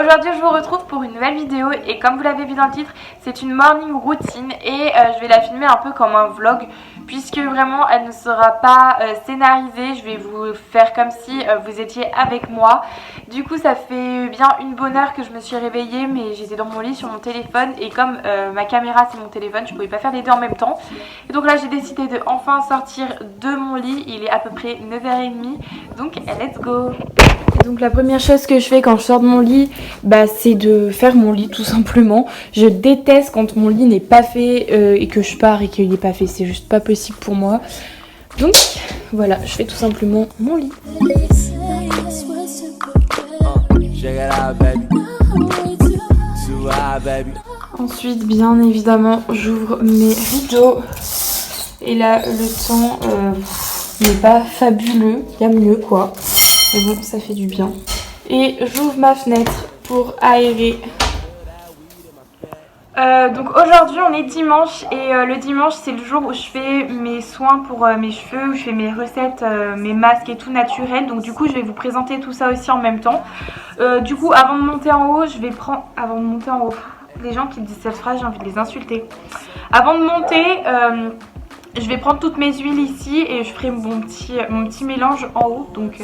Aujourd'hui je vous retrouve pour une nouvelle vidéo et comme vous l'avez vu dans le titre, c'est une morning routine et je vais la filmer un peu comme un vlog puisque vraiment elle ne sera pas scénarisée. Je vais vous faire comme si vous étiez avec moi. Du coup ça fait bien une bonne heure que je me suis réveillée, mais j'étais dans mon lit sur mon téléphone et comme ma caméra c'est mon téléphone, je pouvais pas faire les deux en même temps. Et donc là j'ai décidé de enfin sortir de mon lit. Il est à peu près 9h30, donc let's go. Et donc la première chose que je fais quand je sors de mon lit, c'est de faire mon lit tout simplement. Je déteste quand mon lit n'est pas fait et que je pars et qu'il n'est pas fait, c'est juste pas possible pour moi. Donc voilà, je fais tout simplement mon lit. Ensuite bien évidemment j'ouvre mes rideaux. Et là le temps n'est pas fabuleux, il y a mieux quoi. Mais bon, ça fait du bien. Et j'ouvre ma fenêtre pour aérer. Donc aujourd'hui on est dimanche et le dimanche c'est le jour où je fais mes soins pour mes cheveux, où je fais mes recettes, mes masques et tout naturel. Donc du coup je vais vous présenter tout ça aussi en même temps. Du coup avant de monter en haut, je vais prendre... Avant de monter en haut, les gens qui disent cette phrase j'ai envie de les insulter. Avant de monter... je vais prendre toutes mes huiles ici et je ferai mon petit mélange en haut. Donc,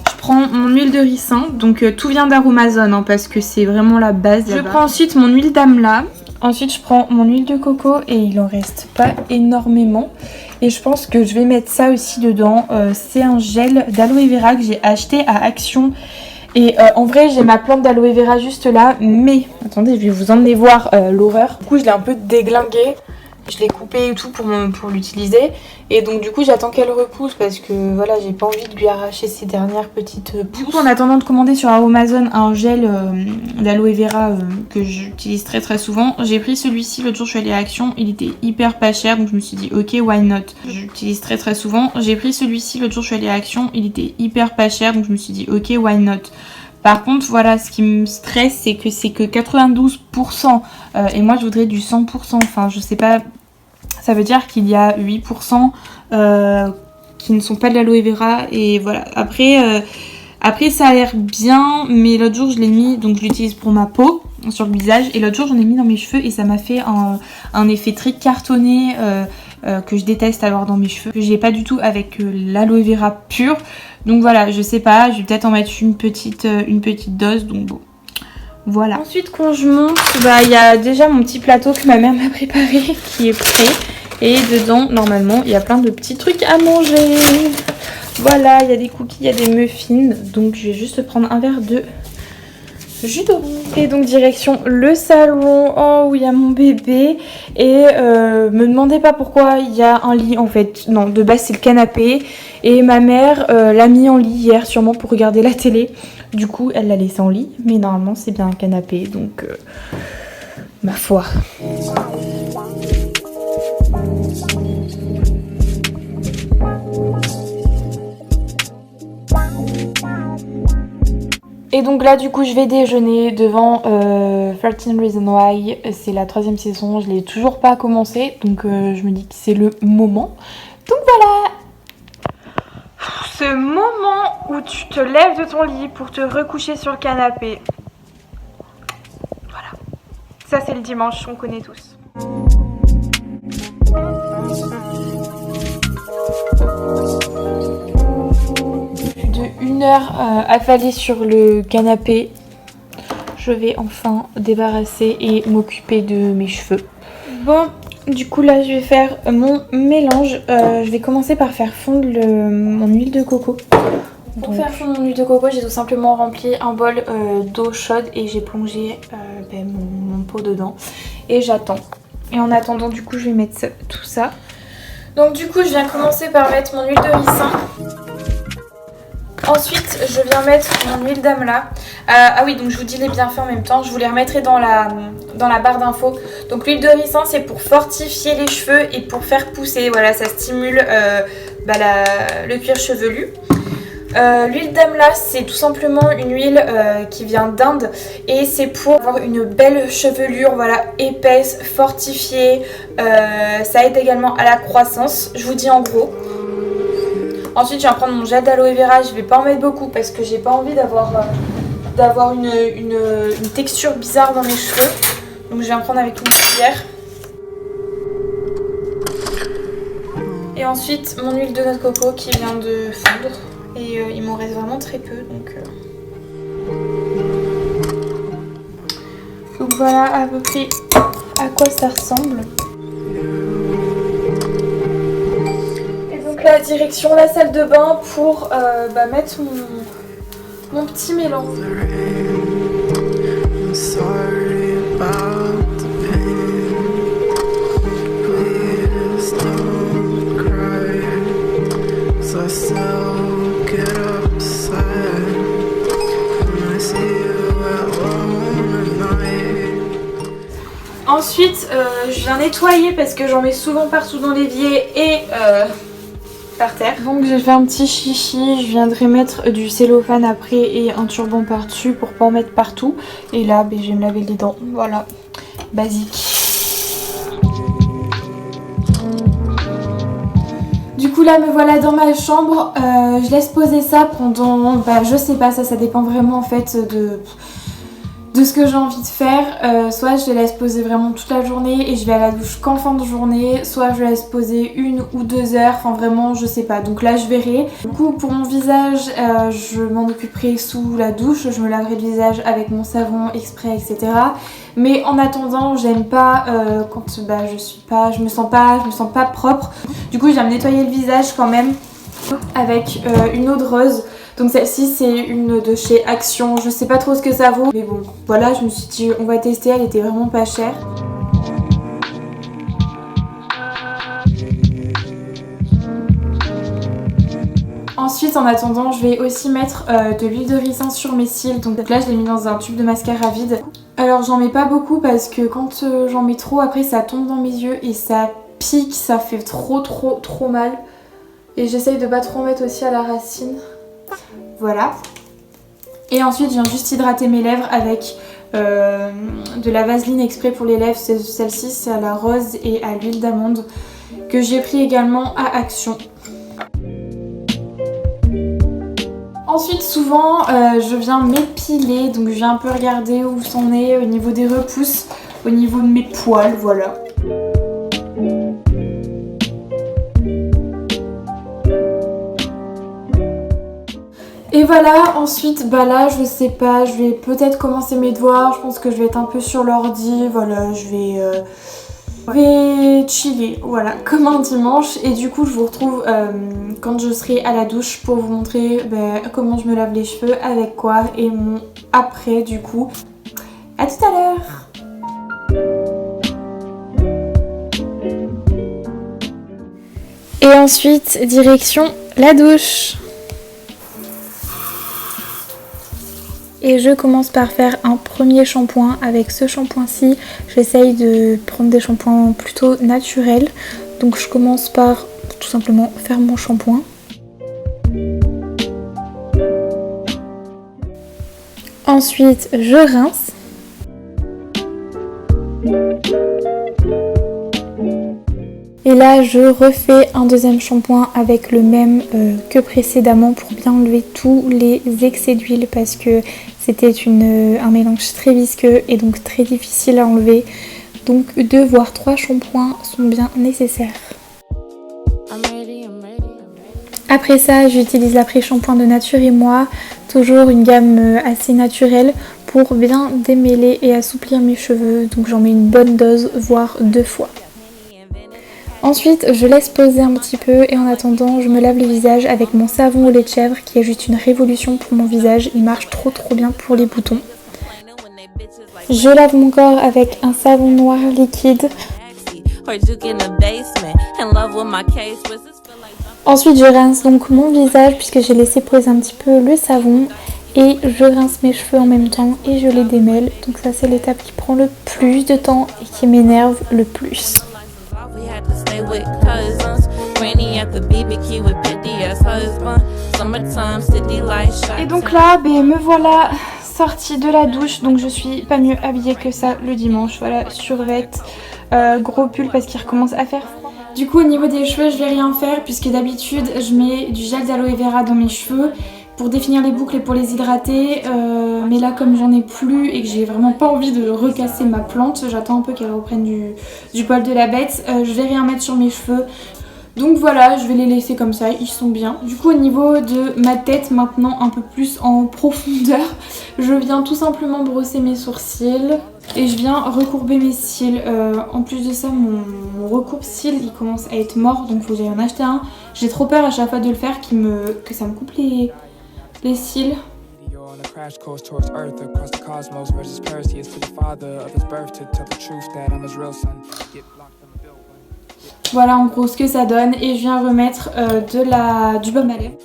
je prends mon huile de ricin. Donc tout vient d'Aromazone parce que c'est vraiment la base. Je prends ensuite mon huile d'amla. Ensuite je prends mon huile de coco et il en reste pas énormément. Et je pense que je vais mettre ça aussi dedans. C'est un gel d'aloe vera que j'ai acheté à Action. Et en vrai j'ai ma plante d'aloe vera juste là. Mais attendez, je vais vous emmener voir l'horreur. Du coup je l'ai un peu déglinguée. Je l'ai coupé et tout pour l'utiliser. Et donc du coup j'attends qu'elle repousse parce que voilà, j'ai pas envie de lui arracher ses dernières petites pousses. Du coup en attendant de commander sur Amazon un gel d'aloe vera que j'utilise très souvent, j'ai pris celui-ci. L'autre jour je suis allée à Action, il était hyper pas cher donc je me suis dit ok why not. J'utilise très souvent. J'ai pris celui-ci, l'autre jour je suis allée à Action, il était hyper pas cher donc je me suis dit ok why not. Par contre, voilà, ce qui me stresse, c'est que 92%. Et moi, je voudrais du 100%. Enfin, je sais pas. Ça veut dire qu'il y a 8% qui ne sont pas de l'aloe vera. Et voilà. Après, ça a l'air bien. Mais l'autre jour, je l'ai mis. Donc, je l'utilise pour ma peau, sur le visage. Et l'autre jour, j'en ai mis dans mes cheveux. Et ça m'a fait un effet très cartonné que je déteste avoir dans mes cheveux. Que j'ai pas du tout avec l'aloe vera pure. Donc voilà, je sais pas, je vais peut-être en mettre une petite dose, donc bon, voilà. Ensuite quand je monte, il y a déjà mon petit plateau que ma mère m'a préparé qui est prêt. Et dedans, normalement, il y a plein de petits trucs à manger. Voilà, il y a des cookies, il y a des muffins, donc je vais juste prendre un verre de jus d'orange. Et donc direction le salon, où il y a mon bébé. Et me demandez pas pourquoi il y a un lit en fait. Non, de base c'est le canapé. Et ma mère l'a mis en lit hier sûrement pour regarder la télé. Du coup elle l'a laissé en lit. Mais normalement c'est bien un canapé. Donc ma foi. Et donc là du coup je vais déjeuner devant 13 Reasons Why. C'est la 3e saison, je l'ai toujours pas commencé. Donc je me dis que c'est le moment. Donc voilà. Ce moment où tu te lèves de ton lit pour te recoucher sur le canapé. Voilà. Ça c'est le dimanche, on connaît tous. De 1 heure affalée sur le canapé, je vais enfin débarrasser et m'occuper de mes cheveux. Bon, du coup là je vais faire mon mélange. Je vais commencer par faire fondre mon huile de coco. Pour faire fondre mon huile de coco, j'ai tout simplement rempli un bol d'eau chaude et j'ai plongé mon pot dedans. Et j'attends. Et en attendant, du coup je vais mettre tout ça. Donc du coup je viens commencer par mettre mon huile de ricin. Ensuite, je viens mettre mon huile d'amla. Ah oui, donc je vous dis les bienfaits en même temps. Je vous les remettrai dans la barre d'infos. Donc l'huile de ricin, c'est pour fortifier les cheveux et pour faire pousser. Voilà, ça stimule le cuir chevelu. L'huile d'amla, c'est tout simplement une huile qui vient d'Inde. Et c'est pour avoir une belle chevelure, voilà, épaisse, fortifiée. Ça aide également à la croissance. Je vous dis en gros. Ensuite, je vais prendre mon gel d'aloe vera. Je vais pas en mettre beaucoup parce que j'ai pas envie d'avoir d'avoir une texture bizarre dans mes cheveux. Donc je vais en prendre avec une cuillère. Et ensuite mon huile de noix de coco qui vient de fondre. Et il m'en reste vraiment très peu. Donc voilà à peu près à quoi ça ressemble. Et donc là, direction la salle de bain pour mettre mon petit mélange. Ensuite, je viens nettoyer parce que j'en mets souvent partout dans l'évier et par terre. Donc j'ai fait un petit chichi, je viendrai mettre du cellophane après et un turban par-dessus pour pas en mettre partout. Et là, je vais me laver les dents, voilà, basique. Du coup là me voilà dans ma chambre, je laisse poser ça pendant, je sais pas, ça dépend vraiment en fait de ce que j'ai envie de faire. Soit je laisse poser vraiment toute la journée et je vais à la douche qu'en fin de journée, soit je laisse poser 1 ou 2 heures, enfin vraiment je sais pas, donc là je verrai. Du coup pour mon visage, je m'en occuperai sous la douche, je me laverai le visage avec mon savon exprès, etc. Mais en attendant, j'aime pas quand je me sens pas propre. Du coup je viens me nettoyer le visage quand même avec une eau de rose. Donc celle-ci c'est une de chez Action, je sais pas trop ce que ça vaut. Mais bon, voilà, je me suis dit on va tester, elle était vraiment pas chère. Ensuite en attendant je vais aussi mettre de l'huile de ricin sur mes cils. Donc là je l'ai mis dans un tube de mascara vide. Alors j'en mets pas beaucoup parce que quand j'en mets trop après ça tombe dans mes yeux et ça pique, ça fait trop mal. Et j'essaye de pas trop en mettre aussi à la racine. Voilà. Et ensuite je viens juste hydrater mes lèvres avec de la vaseline exprès pour les lèvres. Celle-ci c'est à la rose et à l'huile d'amande que j'ai pris également à Action. Ensuite souvent je viens m'épiler, donc je viens un peu regarder où c'en est au niveau des repousses, au niveau de mes poils, voilà. Et voilà, ensuite là je sais pas, je vais peut-être commencer mes devoirs, je pense que je vais être un peu sur l'ordi, voilà, je vais chiller, voilà, comme un dimanche. Et du coup je vous retrouve quand je serai à la douche pour vous montrer comment je me lave les cheveux, avec quoi, et mon après du coup. À tout à l'heure. Et ensuite direction la douche. Et je commence par faire un premier shampoing avec ce shampoing-ci. J'essaye de prendre des shampoings plutôt naturels. Donc je commence par tout simplement faire mon shampoing. Ensuite je rince. Et là je refais un deuxième shampoing avec le même que précédemment pour bien enlever tous les excès d'huile parce que c'était un mélange très visqueux et donc très difficile à enlever. Donc 2 voire 3 shampoings sont bien nécessaires. Après ça j'utilise l'après-shampoing de Nature et Moi, toujours une gamme assez naturelle pour bien démêler et assouplir mes cheveux. Donc j'en mets une bonne dose, voire 2 fois. Ensuite je laisse poser un petit peu et en attendant je me lave le visage avec mon savon au lait de chèvre qui est juste une révolution pour mon visage, il marche trop bien pour les boutons. Je lave mon corps avec un savon noir liquide. Ensuite je rince donc mon visage puisque j'ai laissé poser un petit peu le savon et je rince mes cheveux en même temps et je les démêle. Donc ça c'est l'étape qui prend le plus de temps et qui m'énerve le plus. Et donc là me voilà sortie de la douche, donc je suis pas mieux habillée que ça le dimanche, voilà, survêt, gros pull parce qu'il recommence à faire froid. Du coup au niveau des cheveux je vais rien faire puisque d'habitude je mets du gel d'aloe vera dans mes cheveux pour définir les boucles et pour les hydrater. Mais là comme j'en ai plus et que j'ai vraiment pas envie de recasser ma plante, j'attends un peu qu'elle reprenne du poil de la bête. Je vais rien mettre sur mes cheveux. Donc voilà, je vais les laisser comme ça, ils sont bien. Du coup au niveau de ma tête maintenant un peu plus en profondeur, je viens tout simplement brosser mes sourcils et je viens recourber mes cils. En plus de ça, mon recourbe-cils il commence à être mort, donc faut que j'aille en acheter un. J'ai trop peur à chaque fois de le faire que ça me coupe les cils. Crash course towards Earth across the cosmos versus Perseus to the father of his birth to tell the truth that I'm his real son. Voilà en gros ce que ça donne et je viens remettre du baume à lèvres.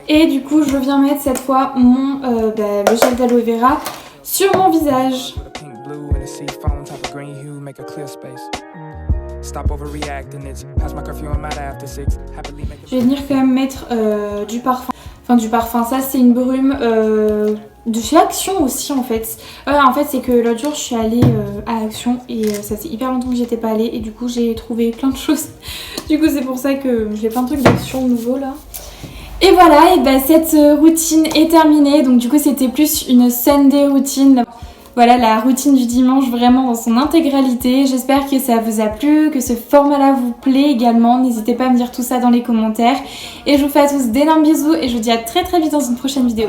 Et du coup je viens mettre cette fois le gel d'aloe vera sur mon visage. Je vais venir quand même mettre du parfum. Enfin du parfum, ça c'est une brume de chez Action aussi en fait. En fait c'est que l'autre jour je suis allée à Action et ça fait hyper longtemps que j'étais pas allée et du coup j'ai trouvé plein de choses. Du coup c'est pour ça que j'ai plein de trucs d'Action nouveaux là. Et voilà, et bah, cette routine est terminée. Donc du coup c'était plus une Sunday routine. Voilà la routine du dimanche vraiment dans son intégralité. J'espère que ça vous a plu, que ce format-là vous plaît également. N'hésitez pas à me dire tout ça dans les commentaires. Et je vous fais à tous d'énormes bisous et je vous dis à très vite dans une prochaine vidéo.